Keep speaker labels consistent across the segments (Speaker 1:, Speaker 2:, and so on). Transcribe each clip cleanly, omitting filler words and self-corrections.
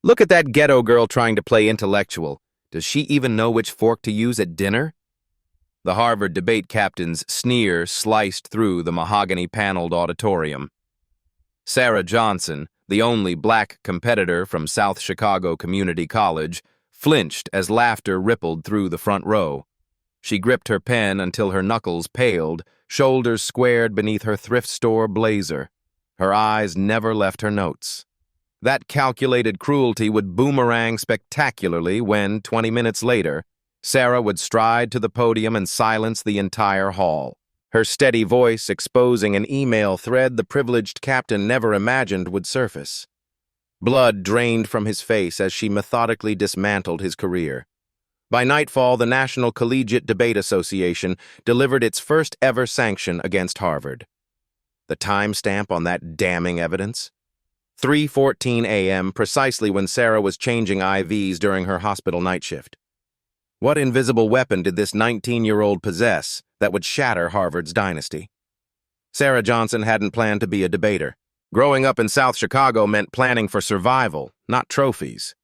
Speaker 1: Look at that ghetto girl trying to play intellectual. Does she even know which fork to use at dinner? The Harvard debate captain's sneer sliced through the mahogany-paneled auditorium. Sarah Johnson, the only black competitor from South Chicago Community College, flinched as laughter rippled through the front row. She gripped her pen until her knuckles paled, shoulders squared beneath her thrift store blazer. Her eyes never left her notes. That calculated cruelty would boomerang spectacularly when, 20 minutes later, Sarah would stride to the podium and silence the entire hall, her steady voice exposing an email thread the privileged captain never imagined would surface. Blood drained from his face as she methodically dismantled his career. By nightfall, the National Collegiate Debate Association delivered its first-ever sanction against Harvard. The timestamp on that damning evidence? 3:14 a.m., precisely when Sarah was changing IVs during her hospital night shift. What invisible weapon did this 19-year-old possess that would shatter Harvard's dynasty? Sarah Johnson hadn't planned to be a debater. Growing up in South Chicago meant planning for survival, not trophies.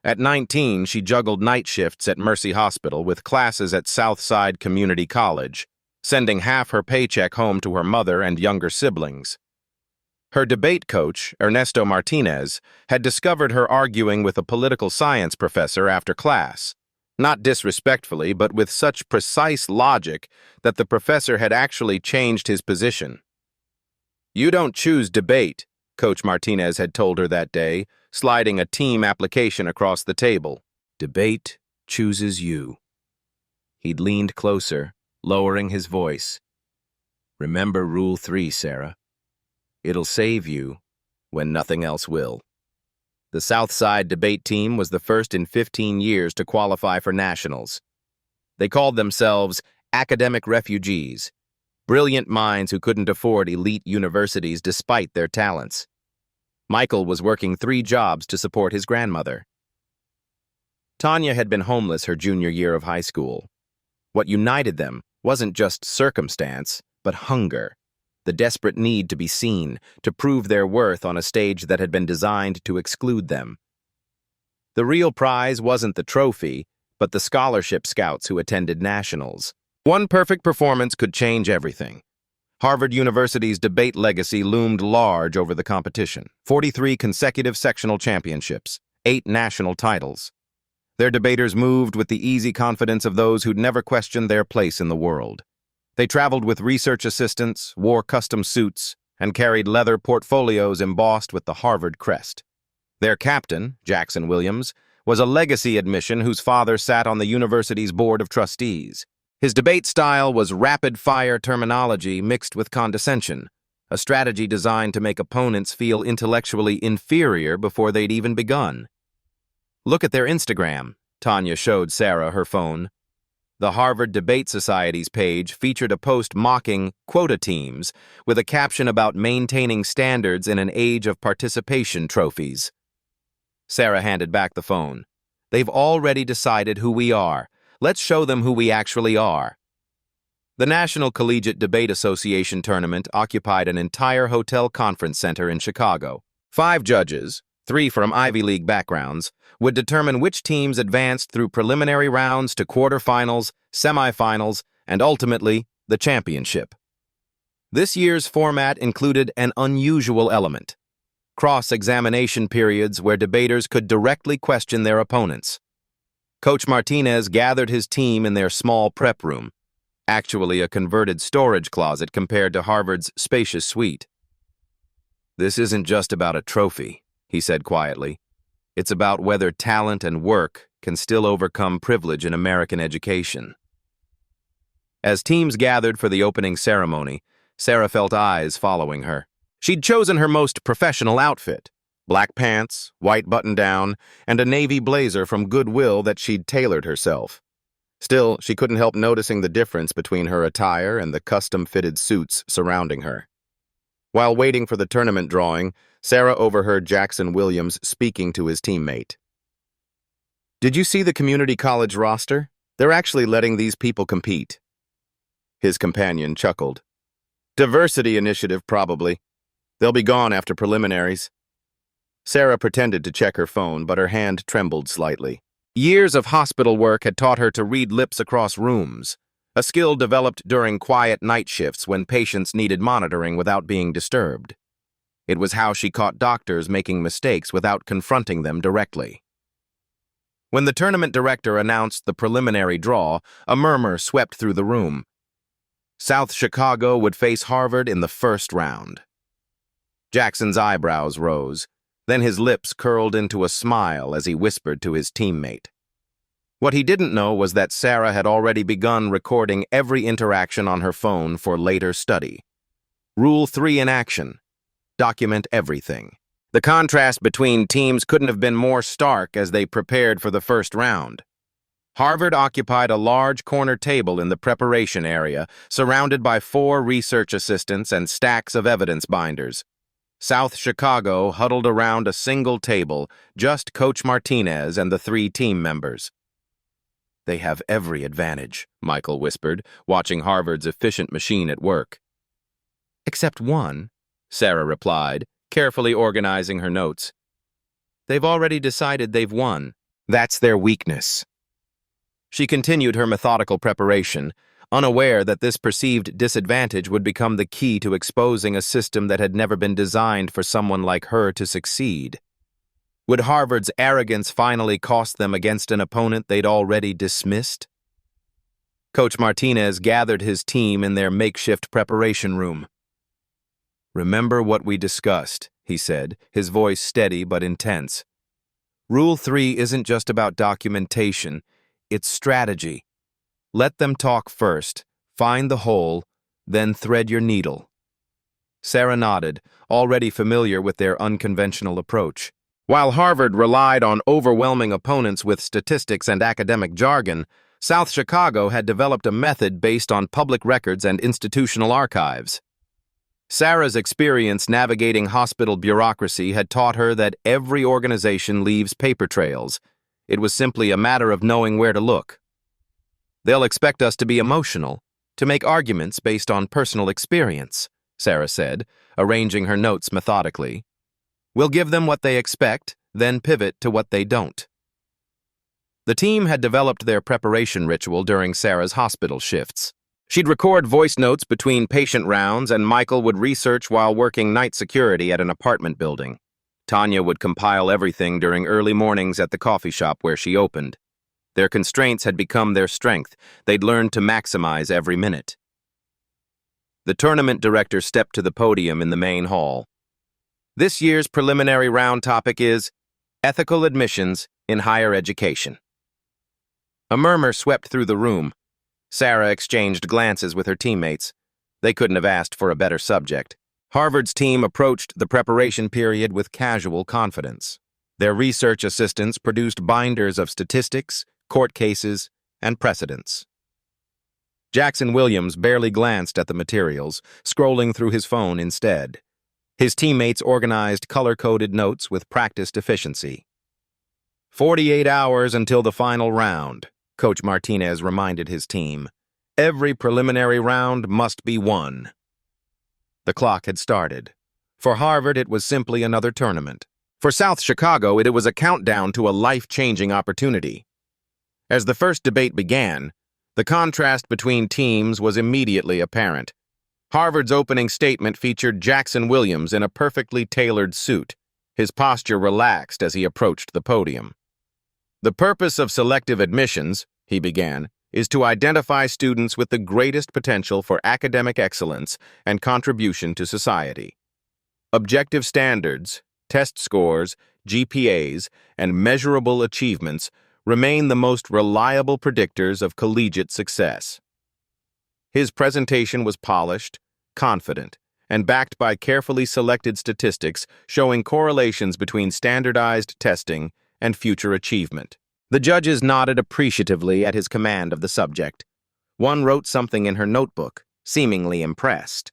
Speaker 1: At 19, she juggled night shifts at Mercy Hospital with classes at Southside Community College, sending half her paycheck home to her mother and younger siblings. Her debate coach, Ernesto Martinez, had discovered her arguing with a political science professor after class, not disrespectfully, but with such precise logic that the professor had actually changed his position. "You don't choose debate," Coach Martinez had told her that day, sliding a team application across the table. "Debate chooses you." He'd leaned closer, lowering his voice. "Remember Rule 3, Sarah. It'll save you when nothing else will." The Southside debate team was the first in 15 years to qualify for nationals. They called themselves academic refugees, brilliant minds who couldn't afford elite universities despite their talents. Michael was working 3 jobs to support his grandmother. Tanya had been homeless her junior year of high school. What united them wasn't just circumstance, but hunger. The desperate need to be seen, to prove their worth on a stage that had been designed to exclude them. The real prize wasn't the trophy, but the scholarship scouts who attended nationals. One perfect performance could change everything. Harvard University's debate legacy loomed large over the competition. 43 consecutive sectional championships, 8 national titles. Their debaters moved with the easy confidence of those who'd never questioned their place in the world. They traveled with research assistants, wore custom suits, and carried leather portfolios embossed with the Harvard crest. Their captain, Jackson Williams, was a legacy admission whose father sat on the university's board of trustees. His debate style was rapid-fire terminology mixed with condescension, a strategy designed to make opponents feel intellectually inferior before they'd even begun. "Look at their Instagram," Tanya showed Sarah her phone. The Harvard Debate Society's page featured a post mocking quota teams with a caption about maintaining standards in an age of participation trophies. Sarah handed back the phone. "They've already decided who we are. Let's show them who we actually are." The National Collegiate Debate Association tournament occupied an entire hotel conference center in Chicago. 5 judges, 3 from Ivy League backgrounds, would determine which teams advanced through preliminary rounds to quarterfinals, semifinals, and ultimately, the championship. This year's format included an unusual element: cross-examination periods where debaters could directly question their opponents. Coach Martinez gathered his team in their small prep room, actually a converted storage closet compared to Harvard's spacious suite. "This isn't just about a trophy," he said quietly. "It's about whether talent and work can still overcome privilege in American education." As teams gathered for the opening ceremony, Sarah felt eyes following her. She'd chosen her most professional outfit: black pants, white button-down, and a navy blazer from Goodwill that she'd tailored herself. Still, she couldn't help noticing the difference between her attire and the custom-fitted suits surrounding her. While waiting for the tournament drawing, Sarah overheard Jackson Williams speaking to his teammate. "Did you see the community college roster? They're actually letting these people compete." His companion chuckled. "Diversity initiative, probably. They'll be gone after preliminaries." Sarah pretended to check her phone, but her hand trembled slightly. Years of hospital work had taught her to read lips across rooms, a skill developed during quiet night shifts when patients needed monitoring without being disturbed. It was how she caught doctors making mistakes without confronting them directly. When the tournament director announced the preliminary draw, a murmur swept through the room. South Chicago would face Harvard in the first round. Jackson's eyebrows rose, then his lips curled into a smile as he whispered to his teammate. What he didn't know was that Sarah had already begun recording every interaction on her phone for later study. Rule 3 in action: document everything. The contrast between teams couldn't have been more stark as they prepared for the first round. Harvard occupied a large corner table in the preparation area, surrounded by 4 research assistants and stacks of evidence binders. South Chicago huddled around a single table, just Coach Martinez and the 3 team members. "They have every advantage," Michael whispered, watching Harvard's efficient machine at work. "Except one," Sarah replied, carefully organizing her notes. "They've already decided they've won. That's their weakness." She continued her methodical preparation, unaware that this perceived disadvantage would become the key to exposing a system that had never been designed for someone like her to succeed. Would Harvard's arrogance finally cost them against an opponent they'd already dismissed? Coach Martinez gathered his team in their makeshift preparation room. "Remember what we discussed," he said, his voice steady but intense. "Rule 3 isn't just about documentation, it's strategy. Let them talk first, find the hole, then thread your needle." Sarah nodded, already familiar with their unconventional approach. While Harvard relied on overwhelming opponents with statistics and academic jargon, South Chicago had developed a method based on public records and institutional archives. Sarah's experience navigating hospital bureaucracy had taught her that every organization leaves paper trails. It was simply a matter of knowing where to look. "They'll expect us to be emotional, to make arguments based on personal experience," Sarah said, arranging her notes methodically. "We'll give them what they expect, then pivot to what they don't." The team had developed their preparation ritual during Sarah's hospital shifts. She'd record voice notes between patient rounds, and Michael would research while working night security at an apartment building. Tanya would compile everything during early mornings at the coffee shop where she opened. Their constraints had become their strength. They'd learned to maximize every minute. The tournament director stepped to the podium in the main hall. "This year's preliminary round topic is ethical admissions in higher education." A murmur swept through the room. Sarah exchanged glances with her teammates. They couldn't have asked for a better subject. Harvard's team approached the preparation period with casual confidence. Their research assistants produced binders of statistics, court cases, and precedents. Jackson Williams barely glanced at the materials, scrolling through his phone instead. His teammates organized color-coded notes with practiced efficiency. 48 hours until the final round, Coach Martinez reminded his team. Every preliminary round must be won. The clock had started. For Harvard, it was simply another tournament. For South Chicago, it was a countdown to a life-changing opportunity. As the first debate began, the contrast between teams was immediately apparent. Harvard's opening statement featured Jackson Williams in a perfectly tailored suit, his posture relaxed as he approached the podium. "The purpose of selective admissions," he began, "is to identify students with the greatest potential for academic excellence and contribution to society. Objective standards, test scores, GPAs, and measurable achievements remain the most reliable predictors of collegiate success." His presentation was polished, confident, and backed by carefully selected statistics showing correlations between standardized testing and future achievement. The judges nodded appreciatively at his command of the subject. One wrote something in her notebook, seemingly impressed.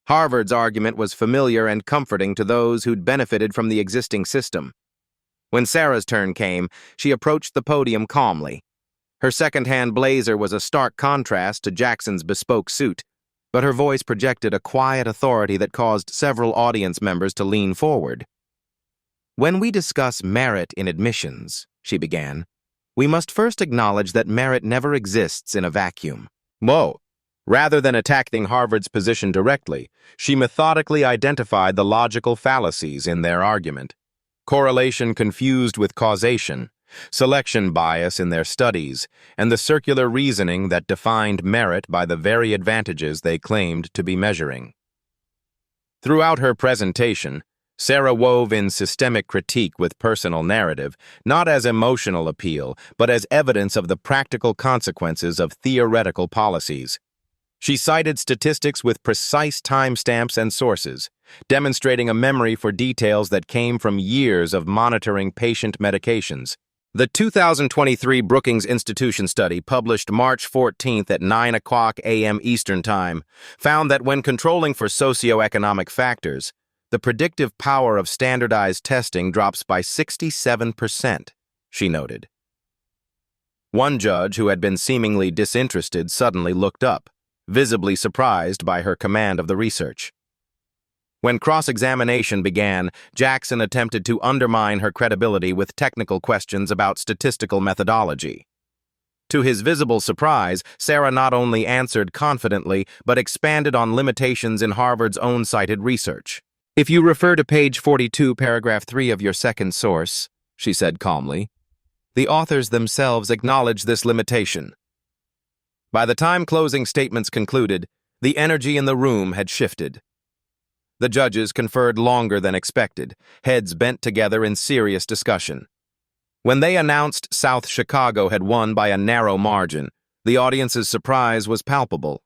Speaker 1: Harvard's argument was familiar and comforting to those who'd benefited from the existing system. When Sarah's turn came, she approached the podium calmly. Her second-hand blazer was a stark contrast to Jackson's bespoke suit, but her voice projected a quiet authority that caused several audience members to lean forward. When we discuss merit in admissions, she began, we must first acknowledge that merit never exists in a vacuum. Whoa! Rather than attacking Harvard's position directly, she methodically identified the logical fallacies in their argument. Correlation confused with causation, selection bias in their studies, and the circular reasoning that defined merit by the very advantages they claimed to be measuring. Throughout her presentation, Sarah wove in systemic critique with personal narrative, not as emotional appeal, but as evidence of the practical consequences of theoretical policies. She cited statistics with precise timestamps and sources, demonstrating a memory for details that came from years of monitoring patient medications. The 2023 Brookings Institution study, published March 14th at 9 a.m. Eastern Time, found that when controlling for socioeconomic factors, the predictive power of standardized testing drops by 67%, she noted. One judge who had been seemingly disinterested suddenly looked up, visibly surprised by her command of the research. When cross-examination began, Jackson attempted to undermine her credibility with technical questions about statistical methodology. To his visible surprise, Sarah not only answered confidently, but expanded on limitations in Harvard's own cited research. If you refer to page 42, paragraph 3 of your second source, she said calmly, the authors themselves acknowledge this limitation. By the time closing statements concluded, the energy in the room had shifted. The judges conferred longer than expected, heads bent together in serious discussion. When they announced South Chicago had won by a narrow margin, the audience's surprise was palpable.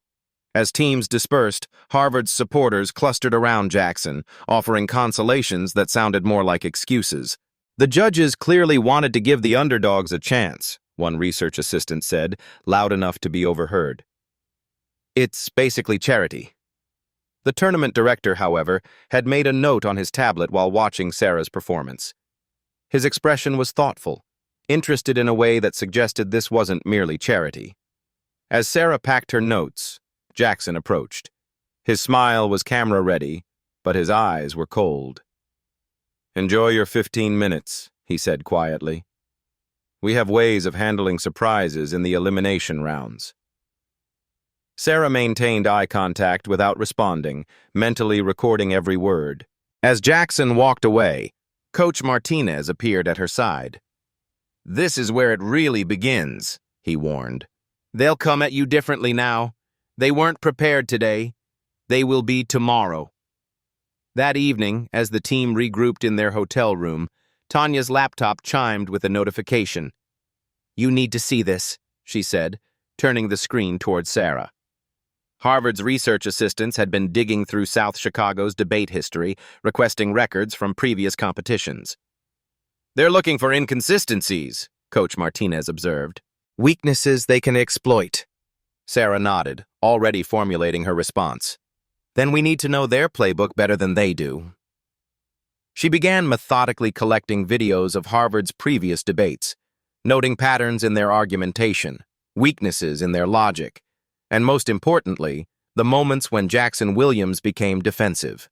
Speaker 1: As teams dispersed, Harvard's supporters clustered around Jackson, offering consolations that sounded more like excuses. The judges clearly wanted to give the underdogs a chance, one research assistant said, loud enough to be overheard. It's basically charity. The tournament director, however, had made a note on his tablet while watching Sarah's performance. His expression was thoughtful, interested in a way that suggested this wasn't merely charity. As Sarah packed her notes, Jackson approached. His smile was camera-ready, but his eyes were cold. "Enjoy your 15 minutes," he said quietly. "We have ways of handling surprises in the elimination rounds." Sarah maintained eye contact without responding, mentally recording every word. As Jackson walked away, Coach Martinez appeared at her side. "This is where it really begins," he warned. "They'll come at you differently now. They weren't prepared today. They will be tomorrow." That evening, as the team regrouped in their hotel room, Tanya's laptop chimed with a notification. "You need to see this," she said, turning the screen toward Sarah. Harvard's research assistants had been digging through South Chicago's debate history, requesting records from previous competitions. "They're looking for inconsistencies," Coach Martinez observed. "Weaknesses they can exploit." Sarah nodded, already formulating her response. "Then we need to know their playbook better than they do." She began methodically collecting videos of Harvard's previous debates, noting patterns in their argumentation, weaknesses in their logic, and most importantly, the moments when Jackson Williams became defensive.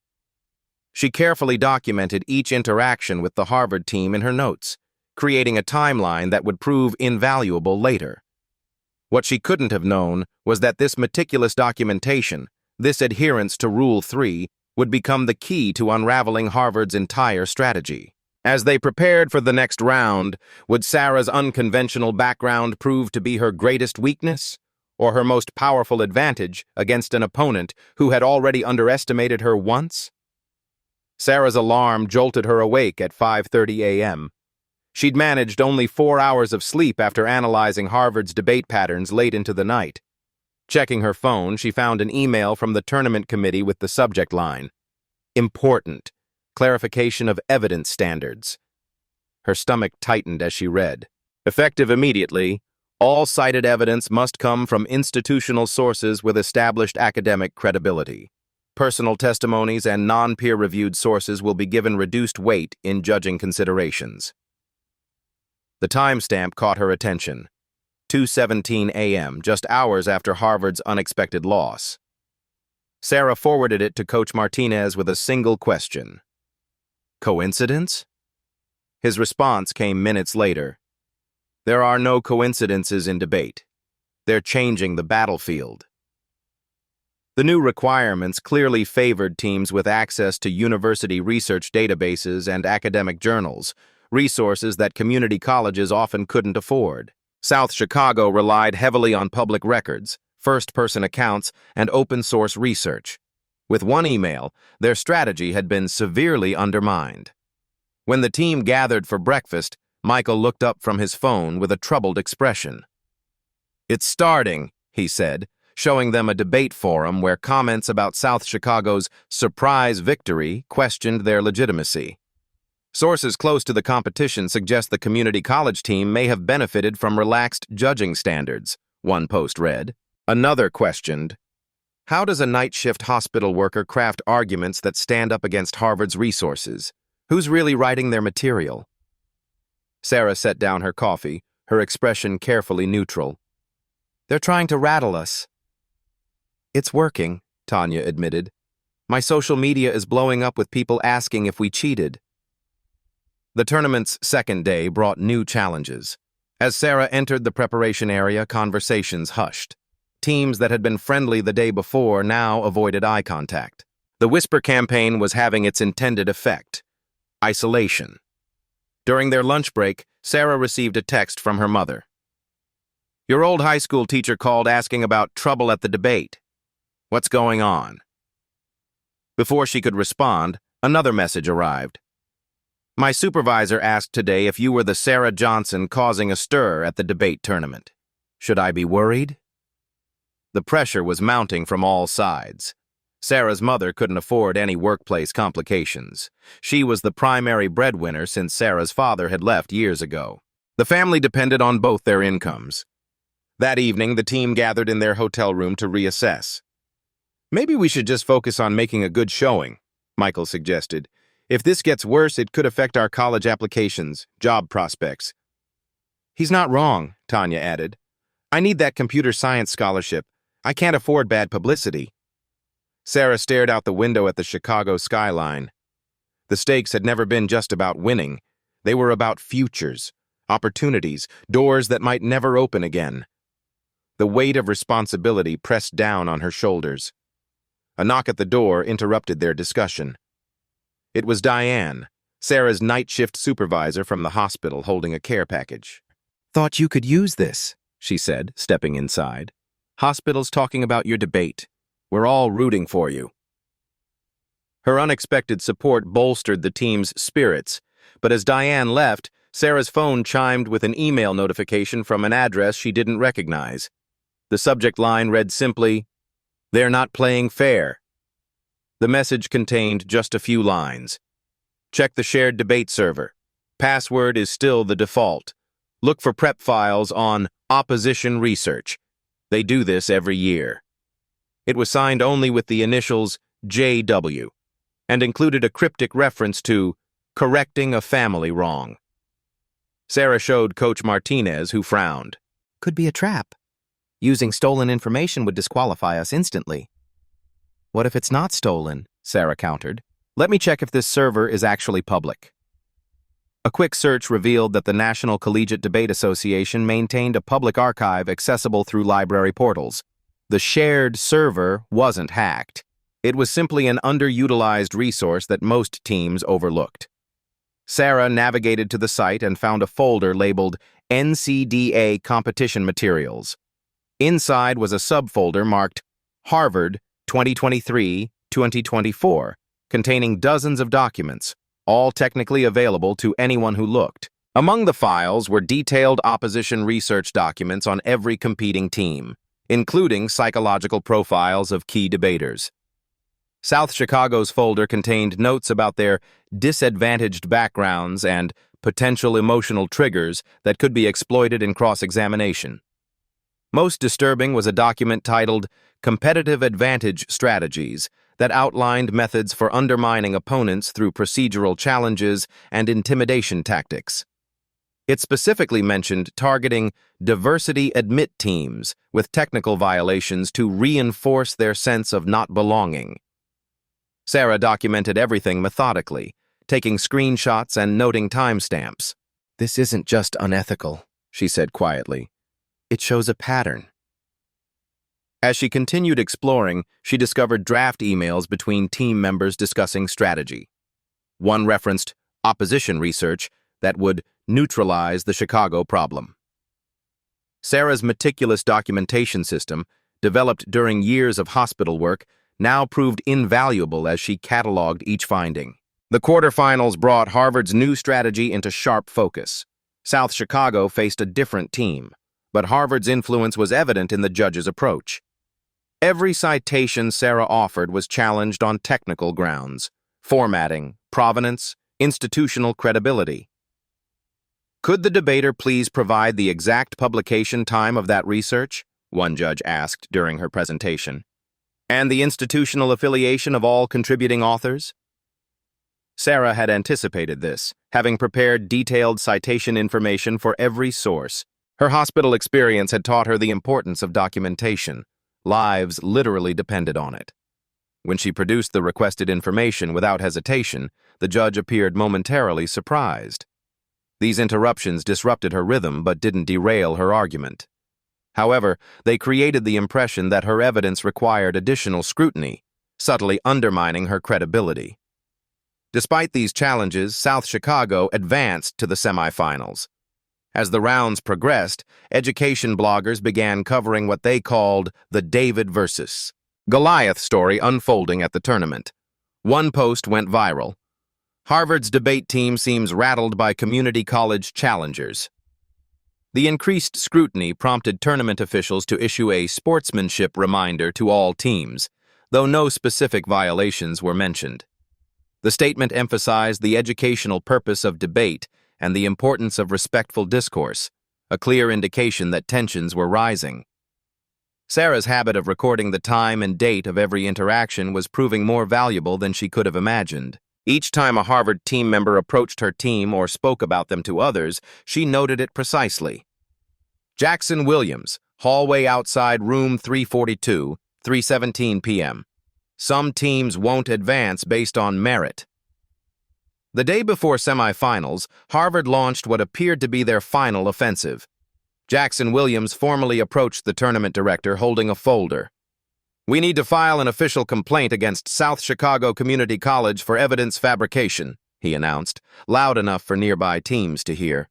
Speaker 1: She carefully documented each interaction with the Harvard team in her notes, creating a timeline that would prove invaluable later. What she couldn't have known was that this meticulous documentation, this adherence to Rule 3, would become the key to unraveling Harvard's entire strategy. As they prepared for the next round, would Sarah's unconventional background prove to be her greatest weakness, or her most powerful advantage against an opponent who had already underestimated her once? Sarah's alarm jolted her awake at 5:30 a.m. She'd managed only 4 hours of sleep after analyzing Harvard's debate patterns late into the night. Checking her phone, she found an email from the tournament committee with the subject line, "Important. Clarification of evidence standards." Her stomach tightened as she read. Effective immediately, all cited evidence must come from institutional sources with established academic credibility. Personal testimonies and non-peer-reviewed sources will be given reduced weight in judging considerations. The timestamp caught her attention. 2:17 a.m., just hours after Harvard's unexpected loss. Sarah forwarded it to Coach Martinez with a single question. Coincidence? His response came minutes later. There are no coincidences in debate. They're changing the battlefield. The new requirements clearly favored teams with access to university research databases and academic journals, resources that community colleges often couldn't afford. South Chicago relied heavily on public records, first-person accounts, and open-source research. With one email, their strategy had been severely undermined. When the team gathered for breakfast, Michael looked up from his phone with a troubled expression. "It's starting," he said, showing them a debate forum where comments about South Chicago's surprise victory questioned their legitimacy. Sources close to the competition suggest the community college team may have benefited from relaxed judging standards, one post read. Another questioned, how does a night shift hospital worker craft arguments that stand up against Harvard's resources? Who's really writing their material? Sarah set down her coffee, her expression carefully neutral. They're trying to rattle us. It's working, Tanya admitted. My social media is blowing up with people asking if we cheated. The tournament's second day brought new challenges. As Sarah entered the preparation area, conversations hushed. Teams that had been friendly the day before now avoided eye contact. The whisper campaign was having its intended effect: isolation. During their lunch break, Sarah received a text from her mother. Your old high school teacher called asking about trouble at the debate. What's going on? Before she could respond, another message arrived. My supervisor asked today if you were the Sarah Johnson causing a stir at the debate tournament. Should I be worried? The pressure was mounting from all sides. Sarah's mother couldn't afford any workplace complications. She was the primary breadwinner since Sarah's father had left years ago. The family depended on both their incomes. That evening, the team gathered in their hotel room to reassess. Maybe we should just focus on making a good showing, Michael suggested. If this gets worse, it could affect our college applications, job prospects. He's not wrong, Tanya added. I need that computer science scholarship. I can't afford bad publicity. Sarah stared out the window at the Chicago skyline. The stakes had never been just about winning. They were about futures, opportunities, doors that might never open again. The weight of responsibility pressed down on her shoulders. A knock at the door interrupted their discussion. It was Diane, Sarah's night shift supervisor from the hospital, holding a care package. Thought you could use this, she said, stepping inside. Hospital's talking about your debate. We're all rooting for you. Her unexpected support bolstered the team's spirits, but as Diane left, Sarah's phone chimed with an email notification from an address she didn't recognize. The subject line read simply, "They're not playing fair." The message contained just a few lines. Check the shared debate server. Password is still the default. Look for prep files on opposition research. They do this every year. It was signed only with the initials JW and included a cryptic reference to correcting a family wrong. Sarah showed Coach Martinez, who frowned. Could be a trap. Using stolen information would disqualify us instantly. What if it's not stolen? Sarah countered. Let me check if this server is actually public. A quick search revealed that the National Collegiate Debate Association maintained a public archive accessible through library portals. The shared server wasn't hacked. It was simply an underutilized resource that most teams overlooked. Sarah navigated to the site and found a folder labeled NCDA Competition Materials. Inside was a subfolder marked Harvard 2023-2024, containing dozens of documents, all technically available to anyone who looked. Among the files were detailed opposition research documents on every competing team, including psychological profiles of key debaters. South Chicago's folder contained notes about their disadvantaged backgrounds and potential emotional triggers that could be exploited in cross-examination. Most disturbing was a document titled Competitive Advantage Strategies that outlined methods for undermining opponents through procedural challenges and intimidation tactics. It specifically mentioned targeting diversity admit teams with technical violations to reinforce their sense of not belonging. Sarah documented everything methodically, taking screenshots and noting timestamps. "This isn't just unethical," she said quietly. "It shows a pattern." As she continued exploring, she discovered draft emails between team members discussing strategy. One referenced opposition research that would neutralize the Chicago problem. Sarah's meticulous documentation system, developed during years of hospital work, now proved invaluable as she cataloged each finding. The quarterfinals brought Harvard's new strategy into sharp focus. South Chicago faced a different team, but Harvard's influence was evident in the judges' approach. Every citation Sarah offered was challenged on technical grounds: formatting, provenance, institutional credibility. "Could the debater please provide the exact publication time of that research?" one judge asked during her presentation. "And the institutional affiliation of all contributing authors?" Sarah had anticipated this, having prepared detailed citation information for every source. Her hospital experience had taught her the importance of documentation. Lives literally depended on it. When she produced the requested information without hesitation, the judge appeared momentarily surprised. These interruptions disrupted her rhythm but didn't derail her argument. However, they created the impression that her evidence required additional scrutiny, subtly undermining her credibility. Despite these challenges, South Chicago advanced to the semifinals. As the rounds progressed, education bloggers began covering what they called the David versus Goliath story unfolding at the tournament. One post went viral. "Harvard's debate team seems rattled by community college challengers." The increased scrutiny prompted tournament officials to issue a sportsmanship reminder to all teams, though no specific violations were mentioned. The statement emphasized the educational purpose of debate and the importance of respectful discourse, a clear indication that tensions were rising. Sarah's habit of recording the time and date of every interaction was proving more valuable than she could have imagined. Each time a Harvard team member approached her team or spoke about them to others, she noted it precisely. "Jackson Williams, hallway outside room 342, 3:17 p.m. Some teams won't advance based on merit." The day before semifinals, Harvard launched what appeared to be their final offensive. Jackson Williams formally approached the tournament director holding a folder. "We need to file an official complaint against South Chicago Community College for evidence fabrication," he announced, loud enough for nearby teams to hear.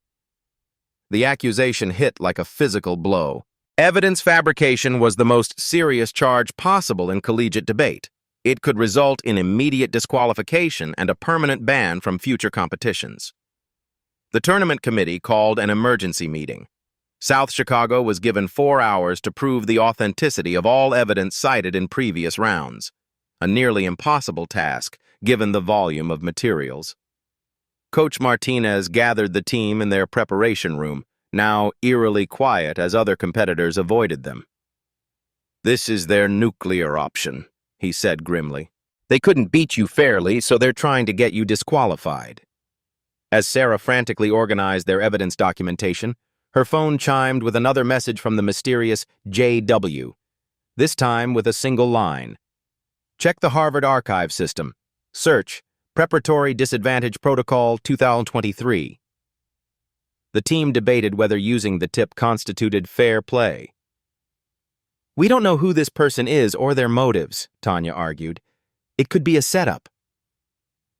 Speaker 1: The accusation hit like a physical blow. Evidence fabrication was the most serious charge possible in collegiate debate. It could result in immediate disqualification and a permanent ban from future competitions. The tournament committee called an emergency meeting. South Chicago was given 4 hours to prove the authenticity of all evidence cited in previous rounds, a nearly impossible task given the volume of materials. Coach Martinez gathered the team in their preparation room, now eerily quiet as other competitors avoided them. "This is their nuclear option," he said grimly. "They couldn't beat you fairly, so they're trying to get you disqualified." As Sarah frantically organized their evidence documentation, her phone chimed with another message from the mysterious JW, this time with a single line. "Check the Harvard archive system. Search Preparatory Disadvantage Protocol 2023. The team debated whether using the tip constituted fair play. "We don't know who this person is or their motives," Tanya argued. "It could be a setup."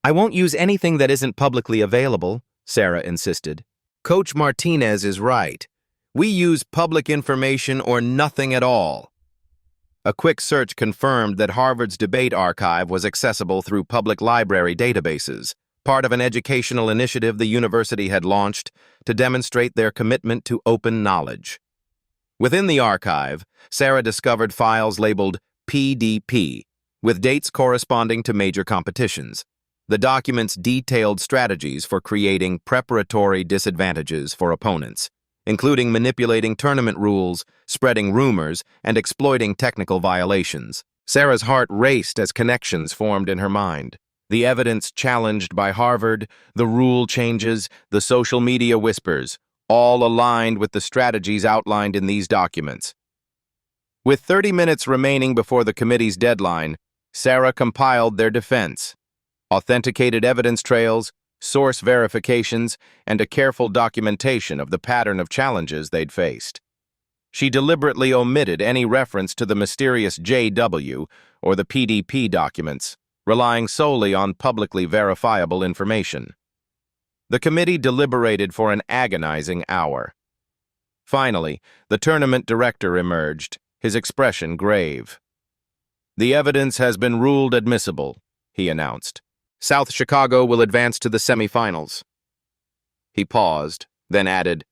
Speaker 1: "I won't use anything that isn't publicly available," Sarah insisted. "Coach Martinez is right. We use public information or nothing at all." A quick search confirmed that Harvard's debate archive was accessible through public library databases, part of an educational initiative the university had launched to demonstrate their commitment to open knowledge. Within the archive, Sarah discovered files labeled PDP, with dates corresponding to major competitions. The documents detailed strategies for creating preparatory disadvantages for opponents, including manipulating tournament rules, spreading rumors, and exploiting technical violations. Sarah's heart raced as connections formed in her mind. The evidence challenged by Harvard, the rule changes, the social media whispers, all aligned with the strategies outlined in these documents. With 30 minutes remaining before the committee's deadline, Sarah compiled their defense. authenticated evidence trails, source verifications, and a careful documentation of the pattern of challenges they'd faced. She deliberately omitted any reference to the mysterious JW or the PDP documents, relying solely on publicly verifiable information. The committee deliberated for an agonizing hour. Finally, the tournament director emerged, his expression grave. "The evidence has been ruled admissible," he announced. "South Chicago will advance to the semifinals." He paused, then added,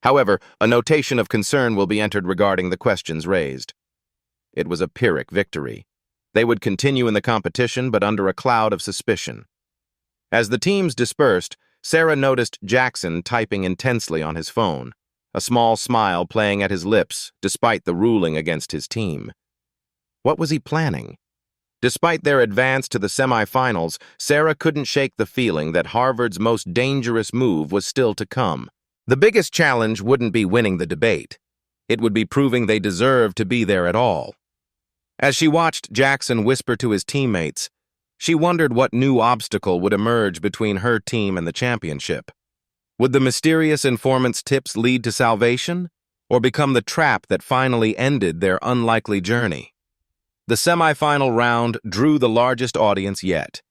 Speaker 1: "However, a notation of concern will be entered regarding the questions raised." It was a Pyrrhic victory. They would continue in the competition, but under a cloud of suspicion. As the teams dispersed, Sarah noticed Jackson typing intensely on his phone, a small smile playing at his lips despite the ruling against his team. What was he planning? Despite their advance to the semifinals, Sarah couldn't shake the feeling that Harvard's most dangerous move was still to come. The biggest challenge wouldn't be winning the debate. It would be proving they deserved to be there at all. As she watched Jackson whisper to his teammates, she wondered what new obstacle would emerge between her team and the championship. Would the mysterious informant's tips lead to salvation, or become the trap that finally ended their unlikely journey? The semifinal round drew the largest audience yet.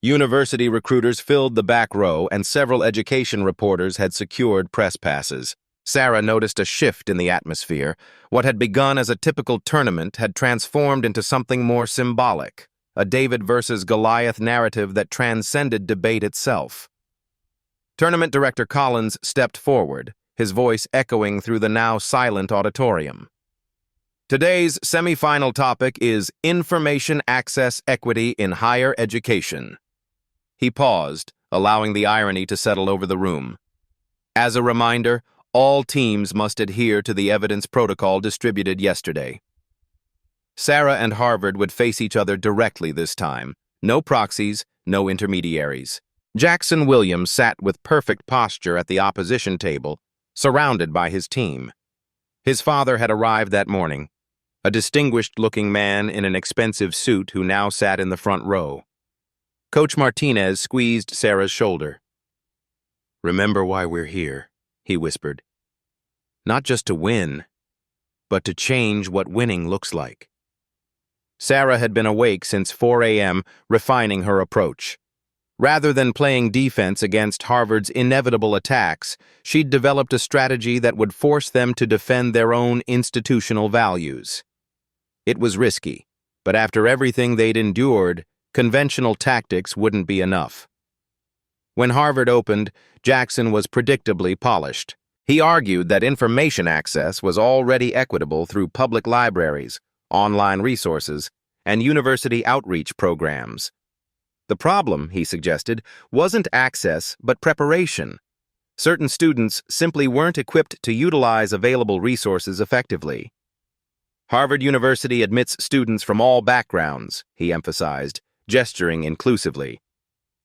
Speaker 1: University recruiters filled the back row, and several education reporters had secured press passes. Sarah noticed a shift in the atmosphere. What had begun as a typical tournament had transformed into something more symbolic, a David versus Goliath narrative that transcended debate itself. Tournament director Collins stepped forward, his voice echoing through the now silent auditorium. "Today's semifinal topic is information access equity in higher education." He paused, allowing the irony to settle over the room. As a reminder, all teams must adhere to the evidence protocol distributed yesterday. Sarah and Harvard would face each other directly this time. No proxies, no intermediaries. Jackson Williams sat with perfect posture at the opposition table, surrounded by his team. His father had arrived that morning, a distinguished-looking man in an expensive suit who now sat in the front row. Coach Martinez squeezed Sarah's shoulder. "Remember why we're here," he whispered. "Not just to win, but to change what winning looks like." Sarah had been awake since 4 a.m., refining her approach. Rather than playing defense against Harvard's inevitable attacks, she'd developed a strategy that would force them to defend their own institutional values. It was risky, but after everything they'd endured, conventional tactics wouldn't be enough. When Harvard opened, Jackson was predictably polished. He argued that information access was already equitable through public libraries, online resources, and university outreach programs. The problem, he suggested, wasn't access but preparation. Certain students simply weren't equipped to utilize available resources effectively. Harvard University admits students from all backgrounds, he emphasized, gesturing inclusively.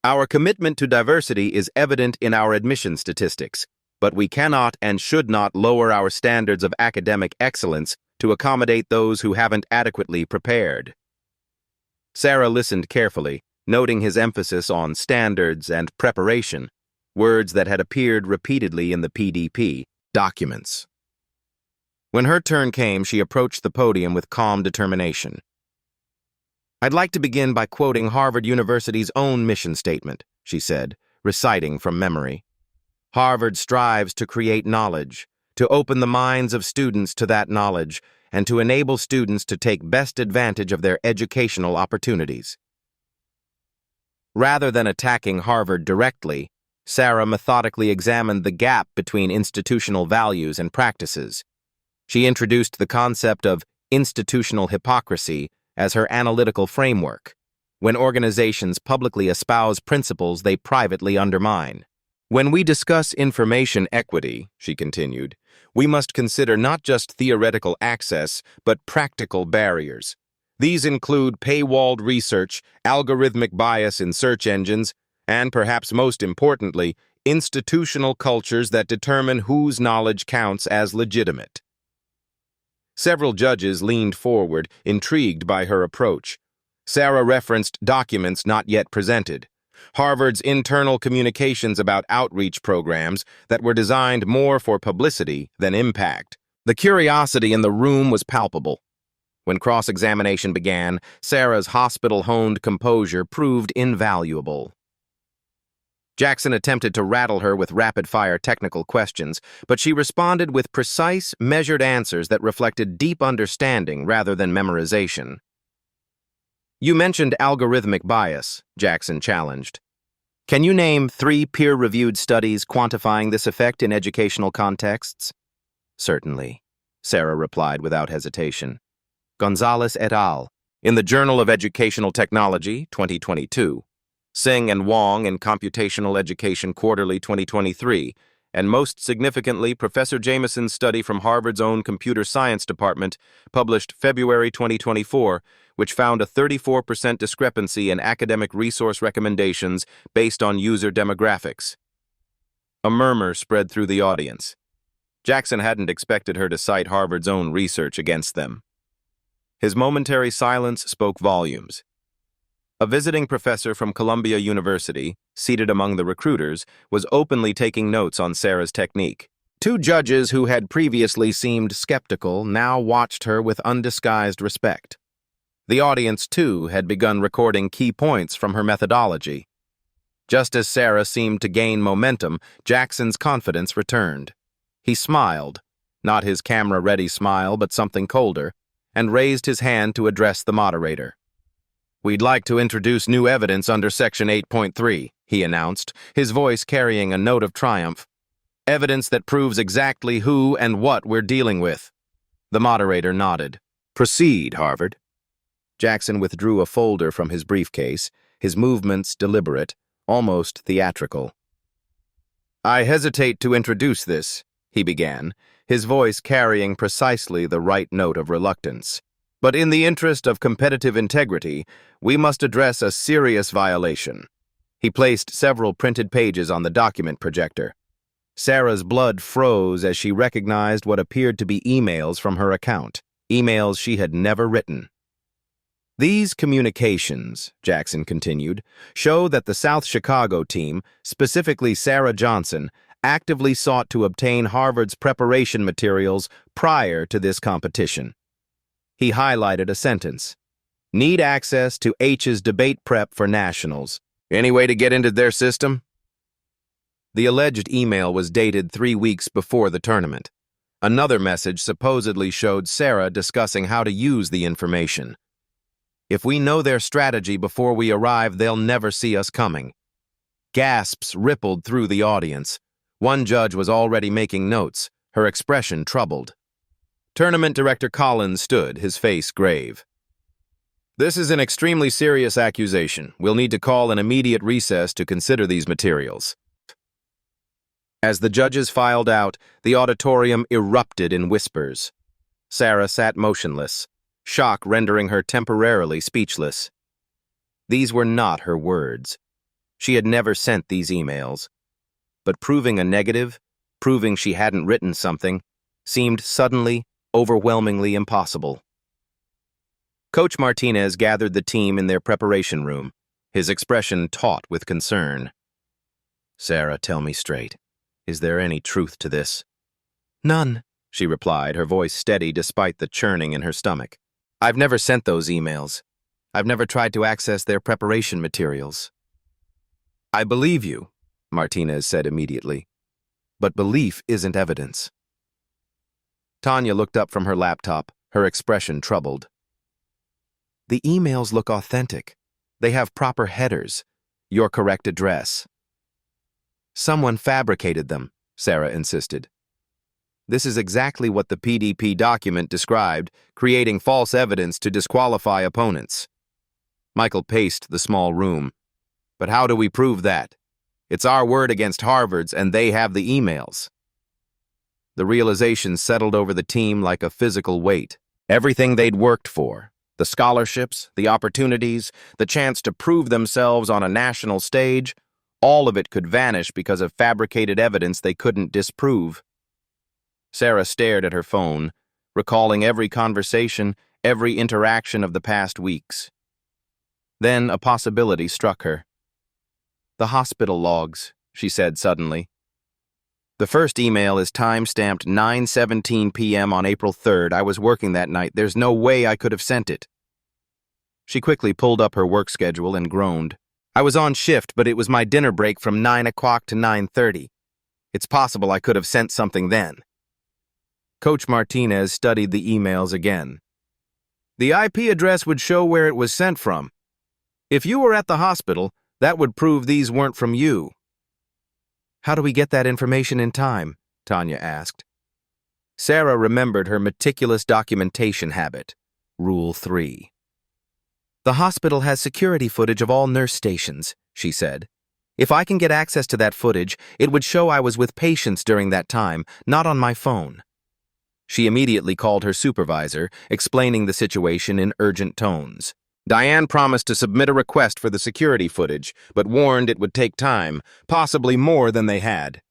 Speaker 1: Our commitment to diversity is evident in our admission statistics, but we cannot and should not lower our standards of academic excellence to accommodate those who haven't adequately prepared. Sarah listened carefully, noting his emphasis on standards and preparation, words that had appeared repeatedly in the PDP documents. When her turn came, she approached the podium with calm determination. "I'd like to begin by quoting Harvard University's own mission statement," she said, reciting from memory. "Harvard strives to create knowledge, to open the minds of students to that knowledge, and to enable students to take best advantage of their educational opportunities." Rather than attacking Harvard directly, Sarah methodically examined the gap between institutional values and practices. She introduced the concept of institutional hypocrisy as her analytical framework, when organizations publicly espouse principles they privately undermine. "When we discuss information equity," she continued, "we must consider not just theoretical access, but practical barriers. These include paywalled research, algorithmic bias in search engines, and perhaps most importantly, institutional cultures that determine whose knowledge counts as legitimate." Several judges leaned forward, intrigued by her approach. Sarah referenced documents not yet presented, Harvard's internal communications about outreach programs that were designed more for publicity than impact. The curiosity in the room was palpable. When cross-examination began, Sarah's hospital-honed composure proved invaluable. Jackson attempted to rattle her with rapid-fire technical questions, but she responded with precise, measured answers that reflected deep understanding rather than memorization. "You mentioned algorithmic bias," Jackson challenged. "Can you name 3 peer-reviewed studies quantifying this effect in educational contexts?" "Certainly," Sarah replied without hesitation. Gonzalez et al. In the Journal of Educational Technology, 2022. Singh and Wong in Computational Education Quarterly, 2023. And most significantly, Professor Jameson's study from Harvard's own Computer Science Department, published February 2024, which found a 34% discrepancy in academic resource recommendations based on user demographics. A murmur spread through the audience. Jackson hadn't expected her to cite Harvard's own research against them. His momentary silence spoke volumes. A visiting professor from Columbia University, seated among the recruiters, was openly taking notes on Sarah's technique. 2 judges who had previously seemed skeptical now watched her with undisguised respect. The audience, too, had begun recording key points from her methodology. Just as Sarah seemed to gain momentum, Jackson's confidence returned. He smiled, not his camera-ready smile, but something colder, and raised his hand to address the moderator. "We'd like to introduce new evidence under Section 8.3, he announced, his voice carrying a note of triumph. "Evidence that proves exactly who and what we're dealing with." The moderator nodded. "Proceed, Harvard." Jackson withdrew a folder from his briefcase, his movements deliberate, almost theatrical. "I hesitate to introduce this," he began, his voice carrying precisely the right note of reluctance. "But in the interest of competitive integrity, we must address a serious violation." He placed several printed pages on the document projector. Sarah's blood froze as she recognized what appeared to be emails from her account, emails she had never written. "These communications," Jackson continued, "show that the South Chicago team, specifically Sarah Johnson, actively sought to obtain Harvard's preparation materials prior to this competition." He highlighted a sentence. "Need access to H's debate prep for nationals. Any way to get into their system?" The alleged email was dated 3 weeks before the tournament. Another message supposedly showed Sarah discussing how to use the information. "If we know their strategy before we arrive, they'll never see us coming." Gasps rippled through the audience. One judge was already making notes, her expression troubled. Tournament Director Collins stood, his face grave. "This is an extremely serious accusation. We'll need to call an immediate recess to consider these materials." As the judges filed out, the auditorium erupted in whispers. Sarah sat motionless, shock rendering her temporarily speechless. These were not her words. She had never sent these emails. But proving a negative, proving she hadn't written something, seemed suddenly, overwhelmingly impossible. Coach Martinez gathered the team in their preparation room, his expression taut with concern. "Sarah, tell me straight. Is there any truth to this?" "None," she replied, her voice steady despite the churning in her stomach. "I've never sent those emails. I've never tried to access their preparation materials." "I believe you," Martinez said immediately. "But belief isn't evidence." Tanya looked up from her laptop, her expression troubled. "The emails look authentic. They have proper headers, your correct address." "Someone fabricated them," Sarah insisted. "This is exactly what the PDP document described, creating false evidence to disqualify opponents." Michael paced the small room. "But how do we prove that? It's our word against Harvard's, and they have the emails." The realization settled over the team like a physical weight. Everything they'd worked for, the scholarships, the opportunities, the chance to prove themselves on a national stage, all of it could vanish because of fabricated evidence they couldn't disprove. Sarah stared at her phone, recalling every conversation, every interaction of the past weeks. Then a possibility struck her. The hospital logs, she said suddenly. The first email is time-stamped 9:17 p.m. on April 3rd. I was working that night. There's no way I could have sent it. She quickly pulled up her work schedule and groaned. I was on shift, but it was my dinner break from 9 o'clock to 9:30. It's possible I could have sent something then. Coach Martinez studied the emails again. The IP address would show where it was sent from. If you were at the hospital, that would prove these weren't from you. How do we get that information in time? Tanya asked. Sarah remembered her meticulous documentation habit. Rule 3. The hospital has security footage of all nurse stations, she said. If I can get access to that footage, it would show I was with patients during that time, not on my phone. She immediately called her supervisor, explaining the situation in urgent tones. Diane promised to submit a request for the security footage, but warned it would take time, possibly more than they had.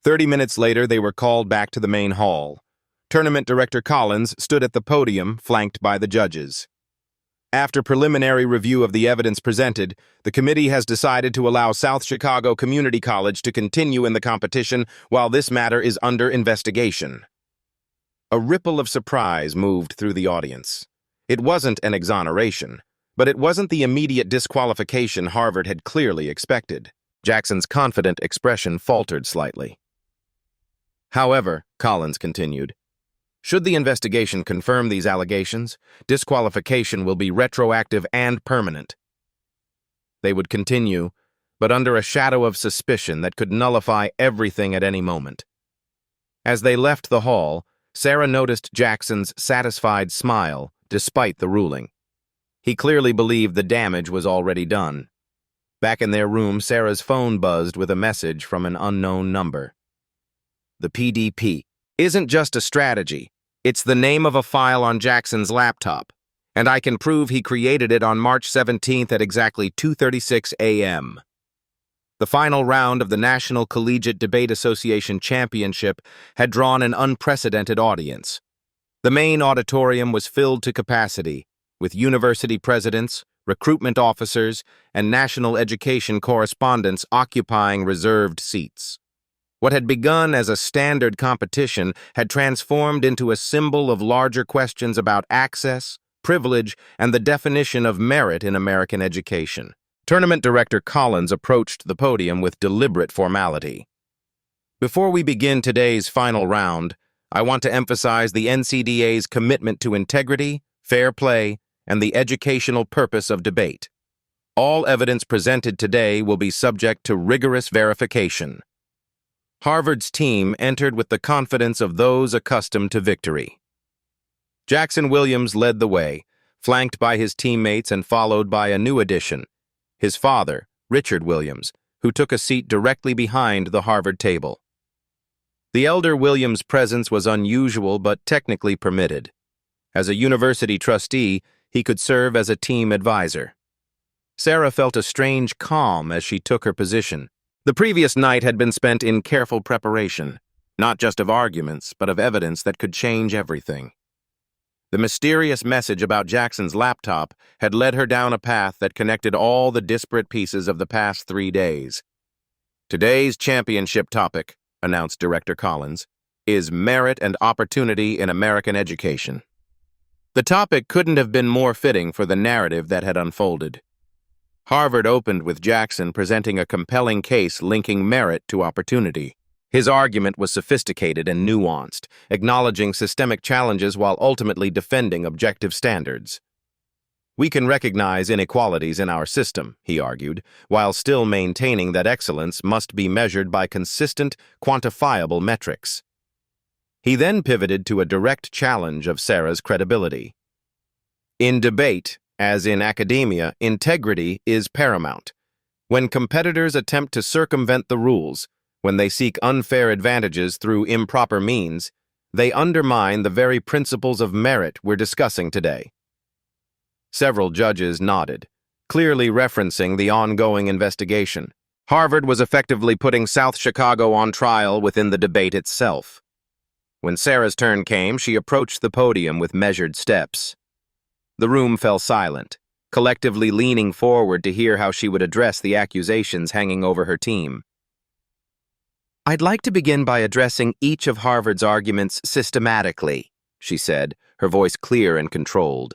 Speaker 1: 30 minutes later, they were called back to the main hall. Tournament Director Collins stood at the podium, flanked by the judges. After preliminary review of the evidence presented, the committee has decided to allow South Chicago Community College to continue in the competition while this matter is under investigation. A ripple of surprise moved through the audience. It wasn't an exoneration, but it wasn't the immediate disqualification Harvard had clearly expected. Jackson's confident expression faltered slightly. However, Collins continued, should the investigation confirm these allegations, disqualification will be retroactive and permanent. They would continue, but under a shadow of suspicion that could nullify everything at any moment. As they left the hall, Sarah noticed Jackson's satisfied smile despite the ruling. He clearly believed the damage was already done. Back in their room, Sarah's phone buzzed with a message from an unknown number. The PDP isn't just a strategy. It's the name of a file on Jackson's laptop, and I can prove he created it on March 17th at exactly 2:36 a.m. The final round of the National Collegiate Debate Association Championship had drawn an unprecedented audience. The main auditorium was filled to capacity, with university presidents, recruitment officers, and national education correspondents occupying reserved seats. What had begun as a standard competition had transformed into a symbol of larger questions about access, privilege, and the definition of merit in American education. Tournament Director Collins approached the podium with deliberate formality. Before we begin today's final round, I want to emphasize the NCDA's commitment to integrity, fair play, and the educational purpose of debate. All evidence presented today will be subject to rigorous verification. Harvard's team entered with the confidence of those accustomed to victory. Jackson Williams led the way, flanked by his teammates and followed by a new addition, his father, Richard Williams, who took a seat directly behind the Harvard table. The elder Williams' presence was unusual but technically permitted. As a university trustee, he could serve as a team advisor. Sarah felt a strange calm as she took her position. The previous night had been spent in careful preparation, not just of arguments, but of evidence that could change everything. The mysterious message about Jackson's laptop had led her down a path that connected all the disparate pieces of the past 3 days. Today's championship topic, announced Director Collins, is merit and opportunity in American education. The topic couldn't have been more fitting for the narrative that had unfolded. Harvard opened with Jackson presenting a compelling case linking merit to opportunity. His argument was sophisticated and nuanced, acknowledging systemic challenges while ultimately defending objective standards. We can recognize inequalities in our system, he argued, while still maintaining that excellence must be measured by consistent, quantifiable metrics. He then pivoted to a direct challenge of Sarah's credibility. In debate, as in academia, integrity is paramount. When competitors attempt to circumvent the rules, when they seek unfair advantages through improper means, they undermine the very principles of merit we're discussing today. Several judges nodded, clearly referencing the ongoing investigation. Harvard was effectively putting South Chicago on trial within the debate itself. When Sarah's turn came, she approached the podium with measured steps. The room fell silent. collectively leaning forward to hear how she would address the accusations hanging over her team. "I'd like to begin by addressing each of Harvard's arguments systematically," she said, her voice clear and controlled.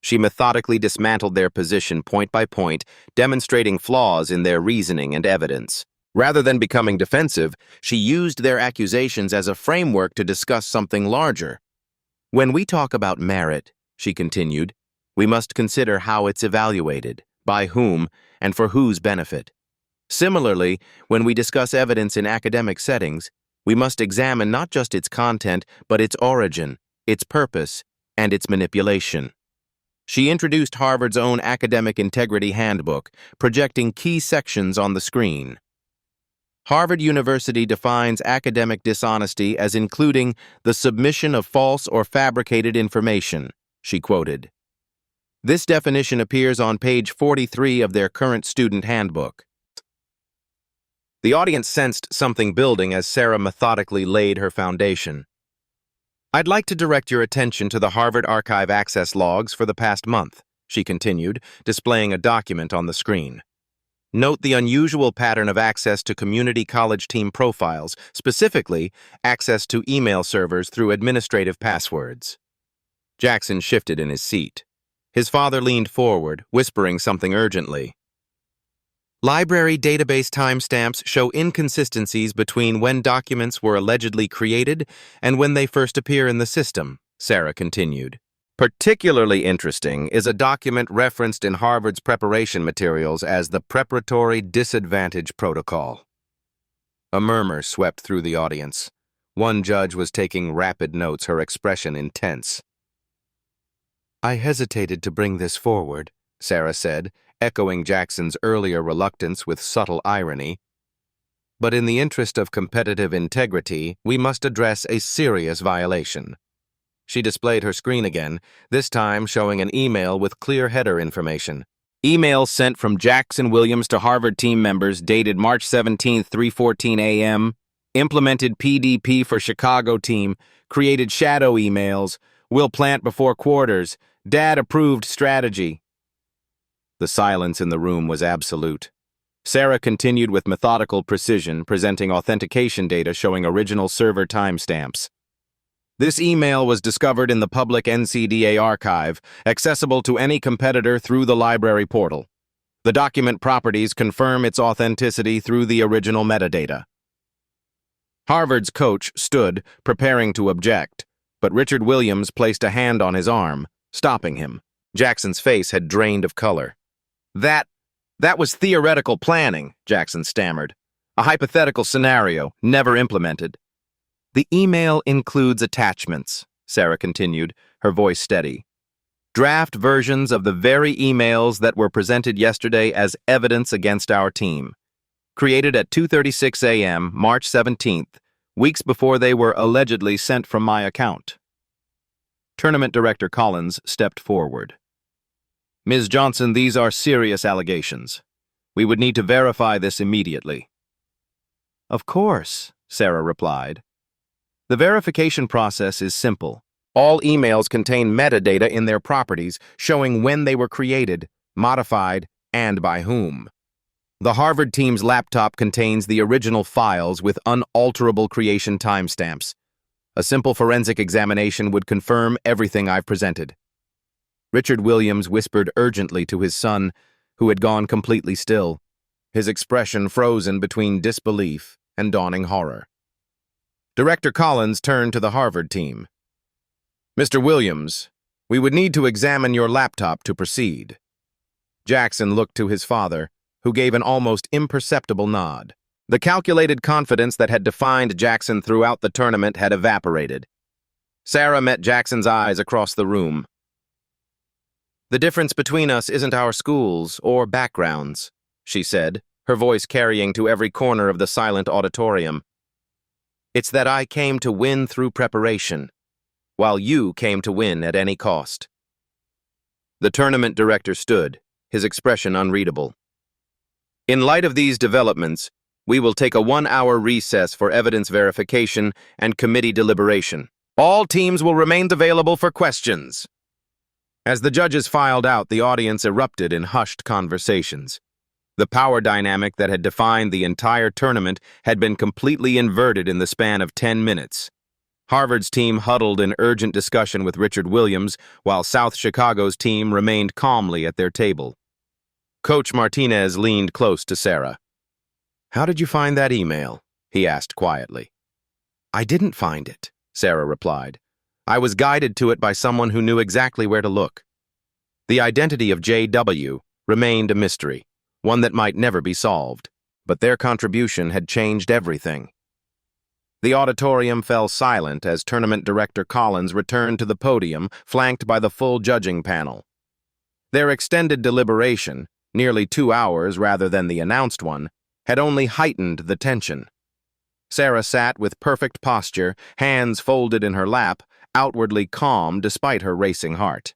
Speaker 1: She methodically dismantled their position point by point, demonstrating flaws in their reasoning and evidence. Rather than becoming defensive, she used their accusations as a framework to discuss something larger. "When we talk about merit," she continued, "we must consider how it's evaluated, by whom, and for whose benefit. Similarly, when we discuss evidence in academic settings, we must examine not just its content, but its origin, its purpose, and its manipulation." She introduced Harvard's own Academic Integrity Handbook, projecting key sections on the screen. "Harvard University defines academic dishonesty as including the submission of false or fabricated information," she quoted. This definition appears on page 43 of their current student handbook. The audience sensed something building as Sarah methodically laid her foundation. "I'd like to direct your attention to the Harvard Archive access logs for the past month," she continued, displaying a document on the screen. "Note the unusual pattern of access to community college team profiles, specifically access to email servers through administrative passwords." Jackson shifted in his seat. His father leaned forward, whispering something urgently. "Library database timestamps show inconsistencies between when documents were allegedly created and when they first appear in the system," Sarah continued. "Particularly interesting is a document referenced in Harvard's preparation materials as the Preparatory Disadvantage Protocol." A murmur swept through the audience. One judge was taking rapid notes, her expression intense. "I hesitated to bring this forward," Sarah said, echoing Jackson's earlier reluctance with subtle irony. "But in the interest of competitive integrity, we must address a serious violation." She displayed her screen again, this time showing an email with clear header information. "Email sent from Jackson Williams to Harvard team members dated March 17, 3:14 a.m. Implemented PDP for Chicago team. Created shadow emails. Will plant before quarters. Dad-approved strategy." The silence in the room was absolute. Sarah continued with methodical precision, presenting authentication data showing original server timestamps. "This email was discovered in the public NCDA archive, accessible to any competitor through the library portal. The document properties confirm its authenticity through the original metadata." Harvard's coach stood, preparing to object, but Richard Williams placed a hand on his arm, stopping him. Jackson's face had drained of color. That was theoretical planning," Jackson stammered. "A hypothetical scenario, never implemented." "The email includes attachments," Sarah continued, her voice steady. "Draft versions of the very emails that were presented yesterday as evidence against our team. Created at 2:36 a.m., March 17th, weeks before they were allegedly sent from my account." Tournament Director Collins stepped forward. "Ms. Johnson, these are serious allegations. We would need to verify this immediately." "Of course," Sarah replied. "The verification process is simple. All emails contain metadata in their properties showing when they were created, modified, and by whom. The Harvard team's laptop contains the original files with unalterable creation timestamps. A simple forensic examination would confirm everything I've presented." Richard Williams whispered urgently to his son, who had gone completely still, his expression frozen between disbelief and dawning horror. Director Collins turned to the Harvard team. "Mr. Williams, we would need to examine your laptop to proceed." Jackson looked to his father, who gave an almost imperceptible nod. The calculated confidence that had defined Jackson throughout the tournament had evaporated. Sarah met Jackson's eyes across the room. "The difference between us isn't our schools or backgrounds," she said, her voice carrying to every corner of the silent auditorium. "It's that I came to win through preparation, while you came to win at any cost." The tournament director stood, his expression unreadable. "In light of these developments, we will take a 1-hour recess for evidence verification and committee deliberation. All teams will remain available for questions." As the judges filed out, the audience erupted in hushed conversations. The power dynamic that had defined the entire tournament had been completely inverted in the span of 10 minutes. Harvard's team huddled in urgent discussion with Richard Williams, while South Chicago's team remained calmly at their table. Coach Martinez leaned close to Sarah. "How did you find that email?" he asked quietly. "I didn't find it," Sarah replied. "I was guided to it by someone who knew exactly where to look." The identity of J.W. remained a mystery, one that might never be solved, but their contribution had changed everything. The auditorium fell silent as Tournament Director Collins returned to the podium, flanked by the full judging panel. Their extended deliberation, nearly 2 hours rather than the announced one, had only heightened the tension. Sarah sat with perfect posture, hands folded in her lap, outwardly calm despite her racing heart.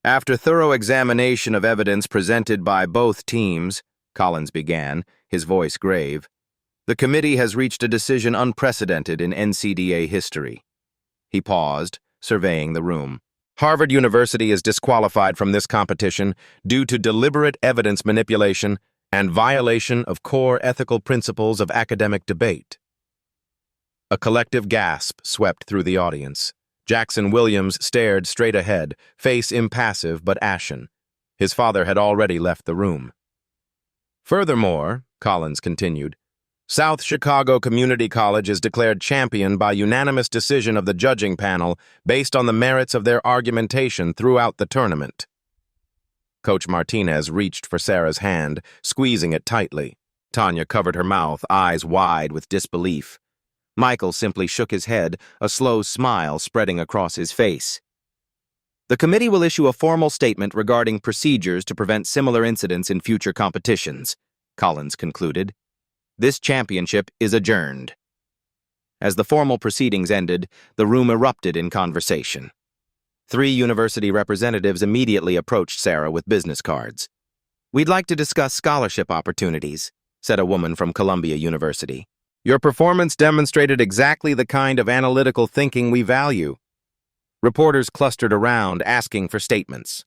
Speaker 1: After thorough examination of evidence presented by both teams, Collins began, his voice grave, the committee has reached a decision unprecedented in NCDA history. He paused, surveying the room. Harvard University is disqualified from this competition due to deliberate evidence manipulation and violation of core ethical principles of academic debate. A collective gasp swept through the audience. Jackson Williams stared straight ahead, face impassive but ashen. His father had already left the room. Furthermore, Collins continued, South Chicago Community College is declared champion by unanimous decision of the judging panel based on the merits of their argumentation throughout the tournament. Coach Martinez reached for Sarah's hand, squeezing it tightly. Tanya covered her mouth, eyes wide with disbelief. Michael simply shook his head, a slow smile spreading across his face. The committee will issue a formal statement regarding procedures to prevent similar incidents in future competitions, Collins concluded. This championship is adjourned. As the formal proceedings ended, the room erupted in conversation. 3 university representatives immediately approached Sarah with business cards. "We'd like to discuss scholarship opportunities," said a woman from Columbia University. "Your performance demonstrated exactly the kind of analytical thinking we value." Reporters clustered around, asking for statements.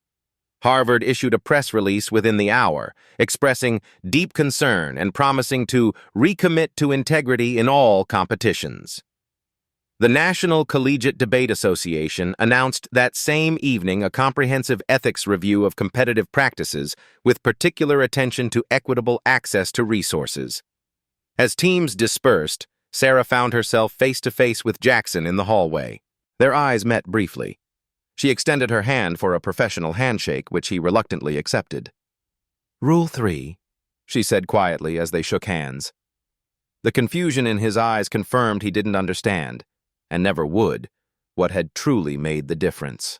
Speaker 1: Harvard issued a press release within the hour, expressing deep concern and promising to recommit to integrity in all competitions. The National Collegiate Debate Association announced that same evening a comprehensive ethics review of competitive practices with particular attention to equitable access to resources. As teams dispersed, Sarah found herself face-to-face with Jackson in the hallway. Their eyes met briefly. She extended her hand for a professional handshake, which he reluctantly accepted. "Rule 3, she said quietly as they shook hands. The confusion in his eyes confirmed he didn't understand, and never would, what had truly made the difference.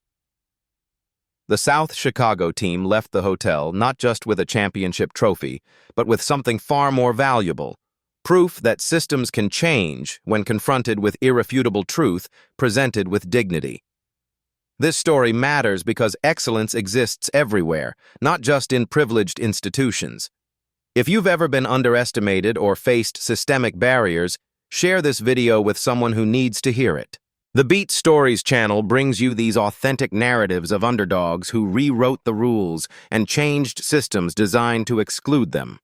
Speaker 1: The South Chicago team left the hotel not just with a championship trophy, but with something far more valuable, proof that systems can change when confronted with irrefutable truth presented with dignity. This story matters because excellence exists everywhere, not just in privileged institutions. If you've ever been underestimated or faced systemic barriers, share this video with someone who needs to hear it. The Beat Stories channel brings you these authentic narratives of underdogs who rewrote the rules and changed systems designed to exclude them.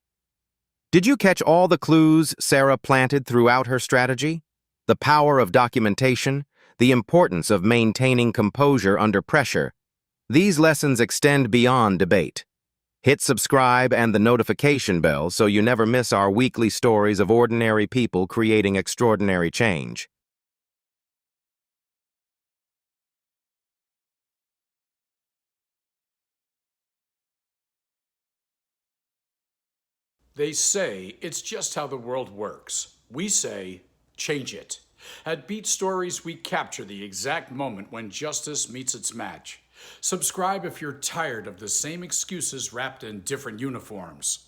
Speaker 1: Did you catch all the clues Sarah planted throughout her strategy? The power of documentation, the importance of maintaining composure under pressure. These lessons extend beyond debate. Hit subscribe and the notification bell so you never miss our weekly stories of ordinary people creating extraordinary change.
Speaker 2: They say it's just how the world works. We say, change it. At Beat Stories, we capture the exact moment when justice meets its match. Subscribe if you're tired of the same excuses wrapped in different uniforms.